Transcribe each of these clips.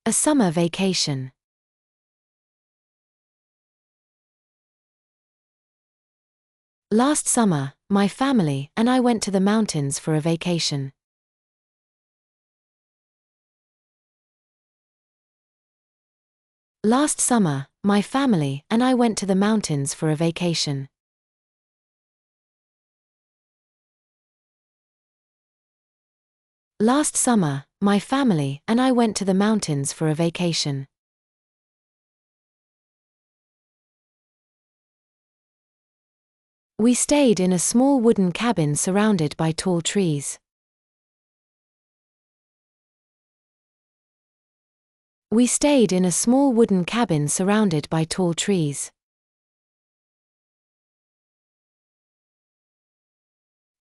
A summer vacation. Last summer, my family and I went to the mountains for a vacation. Last summer, my family and I went to the mountains for a vacation. Last summer, my family and I went to the mountains for a vacation. We stayed in a small wooden cabin surrounded by tall trees. We stayed in a small wooden cabin surrounded by tall trees.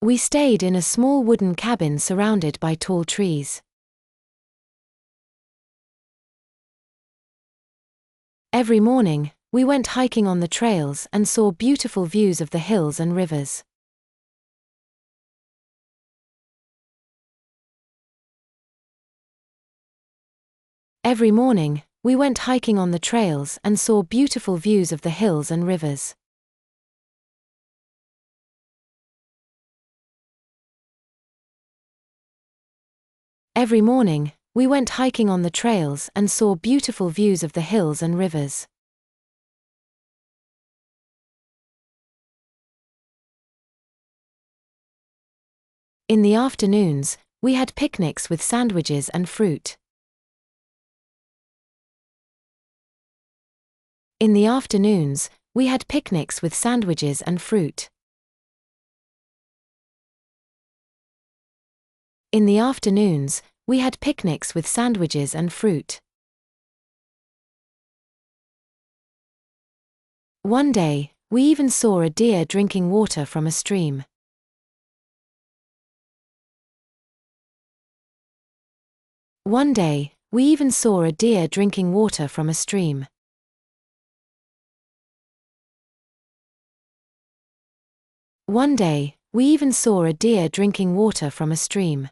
We stayed in a small wooden cabin surrounded by tall trees. Every morning, we went hiking on the trails and saw beautiful views of the hills and rivers. Every morning, we went hiking on the trails and saw beautiful views of the hills and rivers. Every morning, we went hiking on the trails and saw beautiful views of the hills and rivers. In the afternoons, we had picnics with sandwiches and fruit. In the afternoons, we had picnics with sandwiches and fruit. In the afternoons, we had picnics with sandwiches and fruit. One day, we even saw a deer drinking water from a stream. One day, we even saw a deer drinking water from a stream. One day, we even saw a deer drinking water from a stream.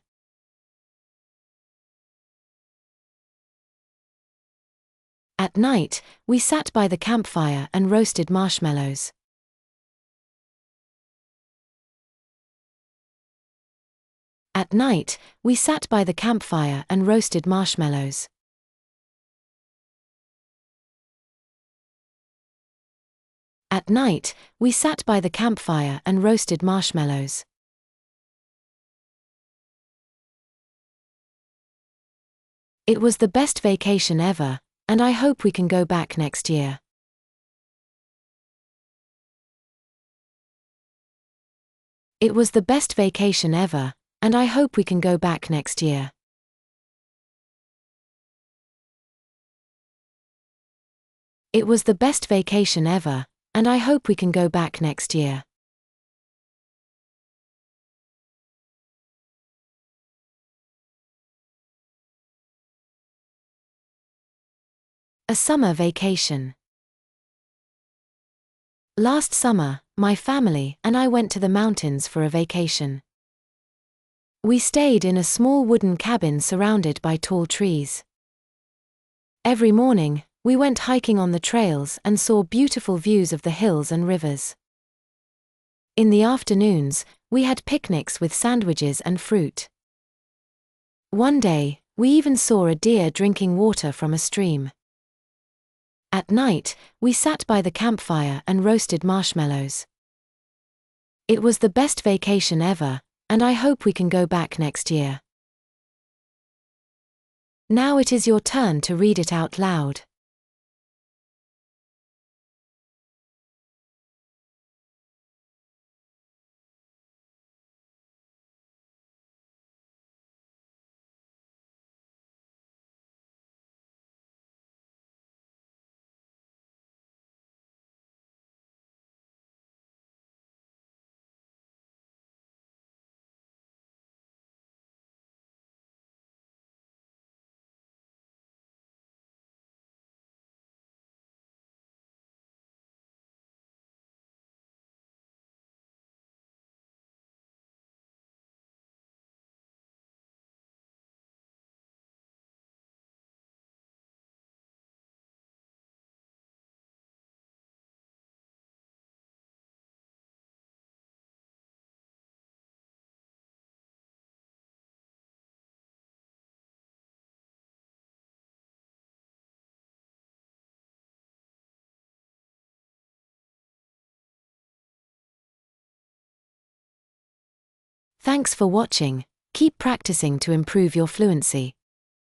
At night, we sat by the campfire and roasted marshmallows. At night, we sat by the campfire and roasted marshmallows. At night, we sat by the campfire and roasted marshmallows. It was the best vacation ever, and I hope we can go back next year. It was the best vacation ever, and I hope we can go back next year. It was the best vacation ever, and I hope we can go back next year. A summer vacation. Last summer, my family and I went to the mountains for a vacation. We stayed in a small wooden cabin surrounded by tall trees. Every morning, we went hiking on the trails and saw beautiful views of the hills and rivers. In the afternoons, we had picnics with sandwiches and fruit. One day, we even saw a deer drinking water from a stream. At night, we sat by the campfire and roasted marshmallows. It was the best vacation ever, and I hope we can go back next year. Now it is your turn to read it out loud. Thanks for watching. Keep practicing to improve your fluency.